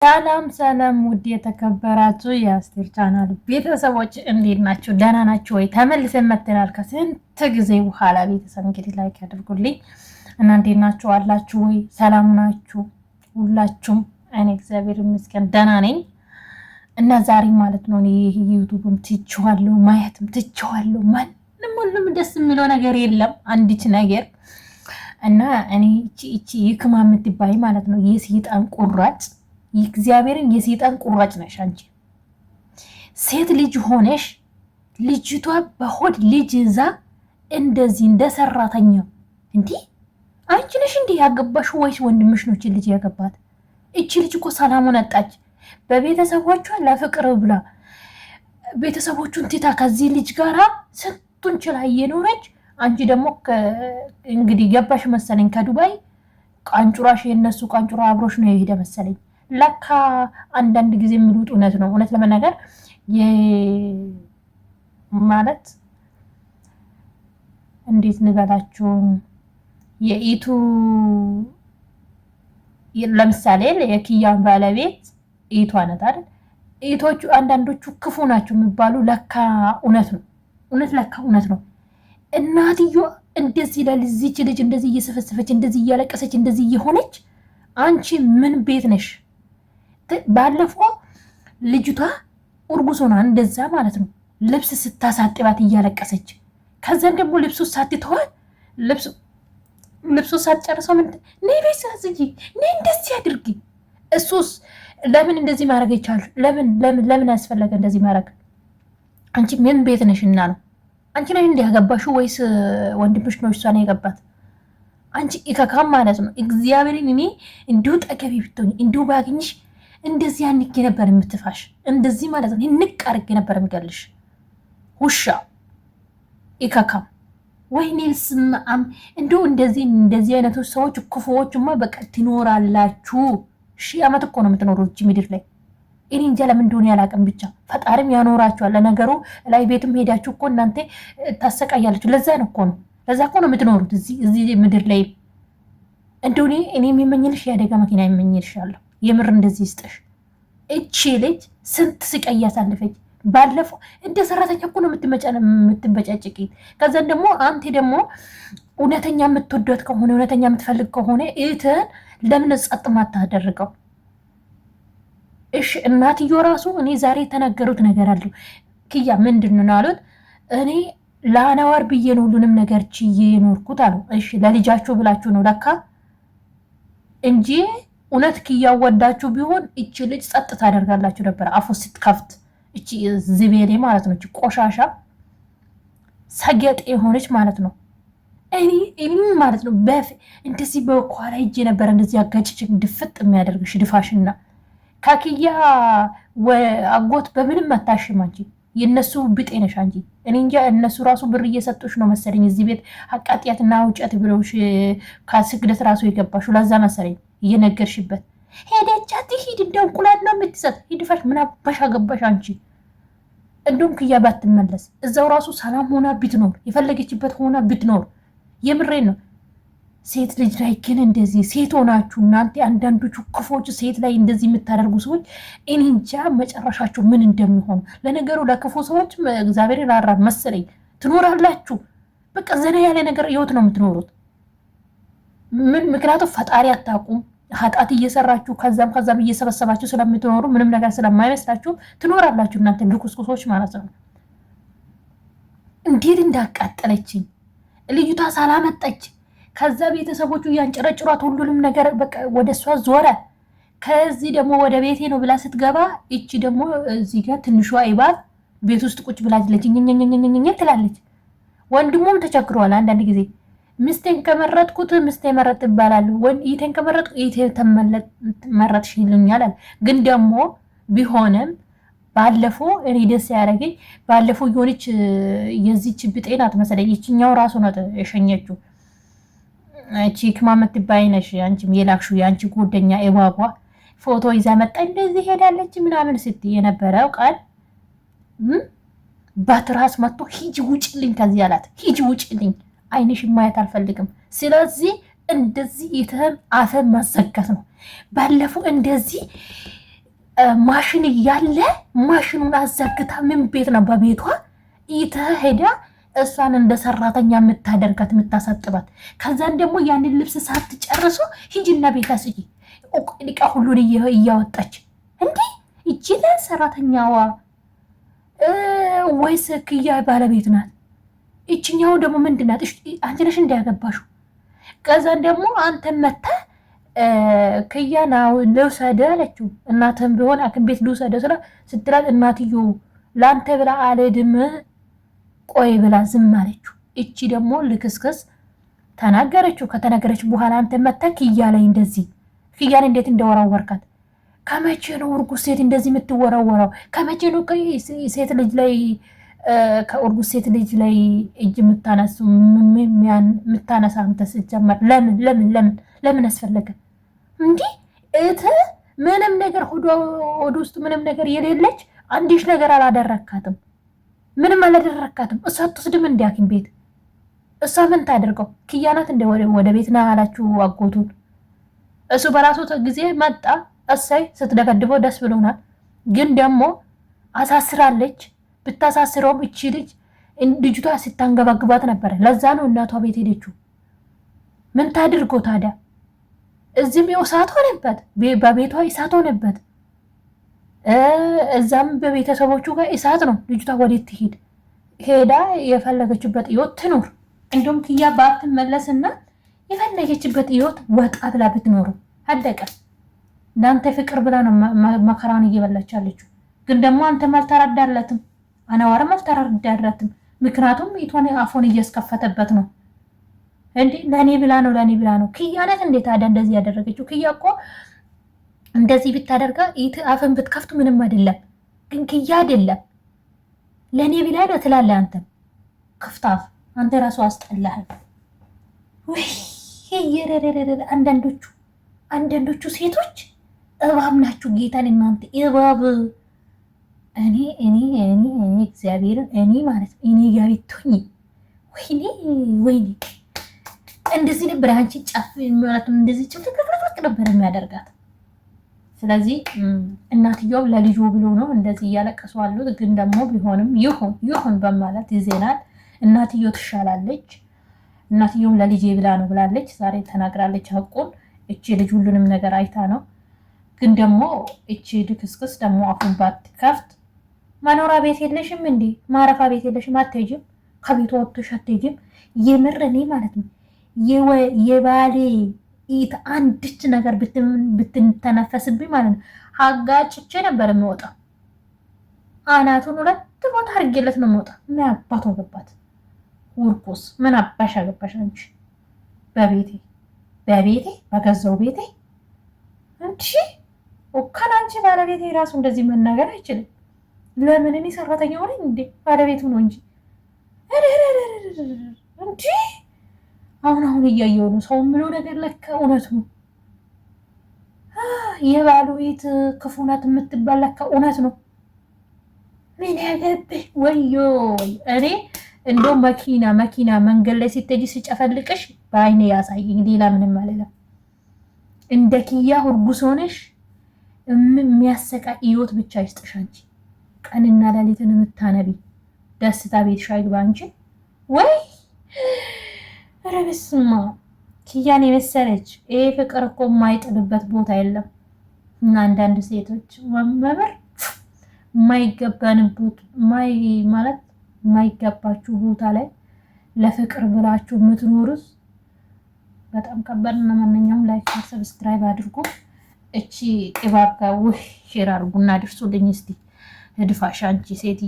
ሰላም ሰላም ውድ የተከበራችሁ የአስቴር ቻናል ቤተሰቦች እንዴት ናችሁ? ደህና ናችሁ ወይ? ተመልሰን መጥተናል ከስንት ጊዜ በኋላ። ቤተሰብ እንግዲህ ላይክ ያድርጉልኝ እና እንዴት ናችሁ? አላችሁ ወይ? ሰላም ናችሁ ሁላችሁም? እኔ እግዚአብሔር ይመስገን ደህና ነኝ። እና ዛሬ ማለት ነው እኔ ዩቲዩብም ትቼዋለሁ፣ ማየትም ትቼዋለሁ። ማንም ሁሉም ደስ የሚለው ነገር የለም አንዲት ነገር እና እኔ እቺ ይክማ የምትባይ ማለት ነው የሰይጣን ቁራጭ እግዚአብሔርን የሰይጣን ቁራጭ ነሽ አንቺ። ሴት ልጅ ሆነሽ ልጅቷ በሆድ ልጅ ይዛ እንደዚህ እንደ ሰራተኛ እንዲህ አንቺ ነሽ እንዲህ ያገባሽ ወይስ ወንድምሽ ነው እቺ ልጅ ያገባት? እቺ ልጅ እኮ ሰላሙን አጣች። በቤተሰቦቿ ለፍቅር ብላ ቤተሰቦቹን ትታ ከዚህ ልጅ ጋራ ስንቱን ችላ እየኖረች አንቺ ደግሞ እንግዲህ ገባሽ መሰለኝ ከዱባይ ቃንጩራሽ የነሱ ቃንጩራ አብሮሽ ነው የሄደ መሰለኝ። ለካ አንዳንድ ጊዜ የሚሉት እውነት ነው። እውነት ለመናገር ማለት እንዴት ንበላችሁ የኢቱ ለምሳሌ የኪያን ባለቤት ኢቱ አነት አይደል? ኢቶቹ አንዳንዶቹ ክፉ ናቸው የሚባሉ ለካ እውነት ነው። እውነት ለካ እውነት ነው። እናትዮ እንደዚህ ለልጅ ልጅ እንደዚህ እየሰፈሰፈች እንደዚህ እያለቀሰች እንደዚህ እየሆነች አንቺ ምን ቤት ነሽ? ባለፈው ልጅቷ እርጉዝ ሆና እንደዛ ማለት ነው ልብስ ስታሳጥባት እያለቀሰች ከዛን ደግሞ ልብሱ ሳትተዋል ልብሱ ሳትጨርሰው ምን ነይ ቤት ሳዝጂ ነይ እንደዚህ አድርጊ። እሱስ ለምን እንደዚህ ማድረግ ይቻላል? ለምን ያስፈለገ እንደዚህ ማድረግ? አንቺ ምን ቤት ነሽና ነው? አንቺ ነሽ እንዲህ ያገባሽው ወይስ ወንድምሽ ነው እሷ ነው የገባት? አንቺ ኢከካም ማለት ነው። እግዚአብሔርን እኔ እንዲሁ ጠገቢ ብትሆኝ እንዲሁ ባገኝሽ እንደዚህ አንቄ ነበር የምትፋሽ። እንደዚህ ማለት ነው ንቅ አድርጌ ነበር የምገልሽ። ውሻ ኢከካም ወይኔ ስማም እንዲሁ እንደዚህ አይነቶች ሰዎች ክፉዎችማ በቃ ትኖራላችሁ። ሺህ ዓመት እኮ ነው የምትኖሩት እዚህ ምድር ላይ። እኔ እንጃ ለምን እንደሆነ ያላቅም። ብቻ ፈጣሪም ያኖራችኋል። ለነገሩ ላይ ቤትም ሄዳችሁ እኮ እናንተ ታሰቃያላችሁ። ለዛ ነው እኮ ነው ለዛ እኮ ነው የምትኖሩት እዚህ ምድር ላይ። እንደው እኔ የሚመኝልሽ የአደጋ መኪና የሚመኝልሻለሁ። የምር እንደዚህ ይስጥሽ። እቺ ልጅ ስንት ስቃይ ያሳለፈች። ባለፈው እንደ ሰራተኛ እኮ ነው የምትበጫጭቂ። ከዛን ደግሞ አንተ ደግሞ እውነተኛ የምትወዷት ከሆነ እውነተኛ የምትፈልግ ከሆነ እህትህን ለምን ጸጥ ማታደርገው? እሺ እናትዮ ራሱ እኔ ዛሬ የተናገሩት ነገር አለው። ክያ ምንድን ነው አሉት? እኔ ለአናዋር ብዬ ነው ሁሉንም ነገር ችዬ የኖርኩት አሉ። እሺ ለልጃችሁ ብላችሁ ነው ለካ እንጂ እውነት ክያ ወዳችሁ ቢሆን እቺ ልጅ ጸጥ ታደርጋላችሁ ነበር። አፉ ስትከፍት እቺ ዝቤሌ ማለት ነው፣ እቺ ቆሻሻ ሰገጤ የሆነች ማለት ነው። እኔ ማለት ነው እንደዚህ በኳላ እጄ ነበር እንደዚህ አጋጭች ድፍጥ የሚያደርግሽ ድፋሽና ከክያ አጎት በምንም አታሽም አንቺ። የነሱ ብጤ ነሽ አንቺ። እኔ እንጃ እነሱ ራሱ ብር እየሰጡሽ ነው መሰለኝ እዚህ ቤት አቃጥያትና ውጨት ብለውሽ ከስግደት ራሱ የገባሽው ለዛ መሰለኝ እየነገርሽበት ሄደቻት ሂድ እንደ እንቁላል ነው የምትሰጥ ሂድፋሽ ምን አባሽ አገባሽ አንቺ። እንደውም ክያ ባትመለስ እዛው ራሱ ሰላም ሆና ብትኖር የፈለገችበት ሆና ብትኖር የምሬን ነው። ሴት ልጅ ላይ ግን እንደዚህ ሴት ሆናችሁ እናንተ አንዳንዶቹ ክፎች ሴት ላይ እንደዚህ የምታደርጉ ሰዎች እኔ እንጃ መጨረሻችሁ ምን እንደሚሆኑ። ለነገሩ ለክፉ ሰዎች እግዚአብሔር ይራራል መሰለኝ። ትኖራላችሁ በቃ ዘና ያለ ነገር ህይወት ነው የምትኖሩት። ምክንያቱም ፈጣሪ አታውቁም። ኃጢአት እየሰራችሁ ከዛም እየሰበሰባችሁ ስለምትኖሩ ምንም ነገር ስለማይመስላችሁ ትኖራላችሁ እናንተ ልኩስኩሶች ማለት ነው። እንዴት እንዳቃጠለችኝ ልዩታ ሳላመጣች ከዛ ቤተሰቦቹ እያንጨረጭሯት ሁሉንም ነገር በቃ ወደ እሷ ዞረ። ከዚህ ደግሞ ወደ ቤቴ ነው ብላ ስትገባ እቺ ደግሞ እዚህ ጋር ትንሿ አይባት ቤት ውስጥ ቁጭ ብላለች ኝኝኝኝኝኝ ትላለች። ወንድሙም ተቸግሯል። አንዳንድ ጊዜ ምስቴን ከመረጥኩት ምስቴ መረጥ ይባላል። ይቴን ከመረጥኩ ይቴ ተመረጥሽ ይሉኛል። ግን ደግሞ ቢሆንም ባለፈው እኔ ደስ ያደረገኝ ባለፈው የሆነች የዚች ብጤናት መሰለኝ ይችኛው ራሱ ነው የሸኘችው። እቺ ክማ የምትባይ ነሽ አንቺም የላክሹ የአንቺ ጎደኛ ኤባቧ ፎቶ ይዛ መጣ እንደዚህ ሄዳለች ምናምን ስትይ የነበረው ቃል ባትራስ መጥቶ ሂጂ ውጭልኝ ከዚህ አላት። ሂጂ ውጭልኝ አይንሽ ማየት አልፈልግም። ስለዚህ እንደዚህ ይተም አፈ ማዘጋት ነው። ባለፈው እንደዚህ ማሽን እያለ ማሽኑን አዘግታ ምን ቤት ነው በቤቷ ሄዳ እሷን እንደ ሰራተኛ የምታደርጋት የምታሳጥባት። ከዛን ደግሞ ያንን ልብስ ሳትጨርሶ ሂጂና ቤት አስጪ እቃ ሁሉን እያወጣች እንዲህ እጅ ሰራተኛዋ ወይስ ክያ ባለቤት ናት? ይችኛው ደግሞ ምንድን ናት? አንቺ ነሽ እንዲያገባሹ። ከዛን ደግሞ አንተ መታ ክያና ልውሰድ አለችው። እናትህም ቢሆን ሐኪም ቤት ልውሰድ ስትላት እናትዮ ለአንተ ብላ አልሄድም ቆይ ብላ ዝም አለችው። እቺ ደግሞ ልክስክስ ተናገረችው። ከተናገረች በኋላ አንተ መታ ክያ ላይ እንደዚህ ክያን እንዴት እንደወራወርካት። ከመቼ ነው እርጉዝ ሴት እንደዚህ የምትወራወራው? ከመቼ ነው ሴት ልጅ ላይ ከእርጉዝ ሴት ልጅ ላይ እጅ የምታነሳ? አንተ ስትጀመር ለምን አስፈለገ እንዲህ? ምንም ነገር ሆድ ውስጥ ምንም ነገር የሌለች አንዲሽ ነገር አላደረካትም። ምንም አላደረካትም። እሷ አትወስድም እንዲ ሐኪም ቤት እሷ ምን ታደርገው? ክያናት እንደ ወደ ቤት ና አላችሁ አጎቱን። እሱ በራሱ ጊዜ መጣ። እሰይ ስትደበድበው ደስ ብሎናል። ግን ደግሞ አሳስራለች። ብታሳስረውም እቺ ልጅ ልጅቷ ስታንገባግባት ነበረ። ለዛ ነው እናቷ ቤት ሄደችው። ምን ታድርጎ ታዲያ? እዚህም እሳት ሆነበት፣ በቤቷ እሳት ሆነበት። እዛም በቤተሰቦቹ ጋር እሳት ነው። ልጅቷ ወዴት ትሄድ? ሄዳ የፈለገችበት ህይወት ትኑር። እንዲሁም ክያ ባትመለስና የፈለገችበት ህይወት ወጣ ብላ ብትኖሩ አለቀ። ለአንተ ፍቅር ብላ ነው መከራን እየበላች ያለችው። ግን ደግሞ አንተም አልተረዳለትም፣ አናዋርም አልተረዳለትም። ምክንያቱም ኢቷን አፎን እያስከፈተበት ነው። እንዴ ለእኔ ብላ ነው። ክያ ናት እንዴት ታዲያ እንደዚህ ያደረገችው? ክያ እኮ እንደዚህ ብታደርጋ አፍን ብትከፍቱ ምንም አይደለም። ግን ክያ አይደለም ለእኔ ብላ ነው ትላለህ። አንተም ክፍታፍ አንተ ራሱ አስጠላህ። ወይ አንዳንዶቹ ሴቶች እባብ ናችሁ። ጌታን እናንተ እባብ። እኔ እግዚአብሔርን እኔ ማለት እኔ ጋቢቶኝ ወይኔ እንደዚህ ነበር። አንቺ ጫፍ ማለት እንደዚህ ጭፍልቅልቅ ነበር የሚያደርጋት። ስለዚህ እናትየው ለልጁ ብሎ ነው እንደዚህ እያለቀሱ አሉት። ግን ደግሞ ቢሆንም ይሁን በማለት ይዜናል። እናትየው ትሻላለች። እናትየውም ለልጄ ብላ ነው ብላለች። ዛሬ ተናግራለች ሐቁን። እቺ ልጅ ሁሉንም ነገር አይታ ነው። ግን ደግሞ እቺ ልክስክስ ደግሞ አፉን ባትከፍት መኖሪያ ቤት የለሽም እንዴ? ማረፋ ቤት የለሽም? አትሄጂም? ከቤቱ ወጥተሽ አትሄጂም? የምር እኔ ማለት ነው የባሌ ኢት አንድች ነገር ብትተነፈስብኝ ማለት ነው አጋጭቼ ነበር የሚወጣው። አናቱን ሁለት ቦታ አድርጌለት ነው የሚወጣ። ምን አባቷ ገባት? ውርቁስ ምን አባሽ አገባሽ አንቺ? በቤቴ በገዛው ቤቴ እንቺ ወካን አንቺ ባለቤቴ ራሱ እንደዚህ መናገር አይችልም። ለምን? እኔ ሰራተኛ ሆነኝ እንዴ? ባለቤቱ ነው እንጂ እንጂ አሁን እያየው ነው። ሰው ምለው ነገር ለካ እውነት ነው። የባሉ ቤት ክፉ ናት የምትባል ለካ እውነት ነው። ምን ያገብህ? ወዮ እኔ እንደው መኪና መንገድ ላይ ሲተጂ ሲጨፈልቅሽ በአይኔ ያሳየኝ። ሌላ ምንም አልልም። እንደ ክያ እርጉዝ ሆነሽ የሚያሰቃይ ህይወት ብቻ ይስጥሽ። አንቺ ቀንና ሌሊትን የምታነቢ ደስታ ቤትሽ አይግባ አንቺ። ወይ ረብስማ ክያን የመሰለች ይሄ ፍቅር እኮ የማይጥልበት ቦታ የለም። እና አንዳንድ ሴቶች መመር ማለት የማይገባችሁ ቦታ ላይ ለፍቅር ብላችሁ የምትኖሩት በጣም ከባድ ነው። ማንኛውም ላይክ ሰብስክራይብ አድርጉ። እቺ ቅባብ ጋር ሼር አድርጉና አድርሱልኝ እስቲ። እድፋሽ አንቺ ሴት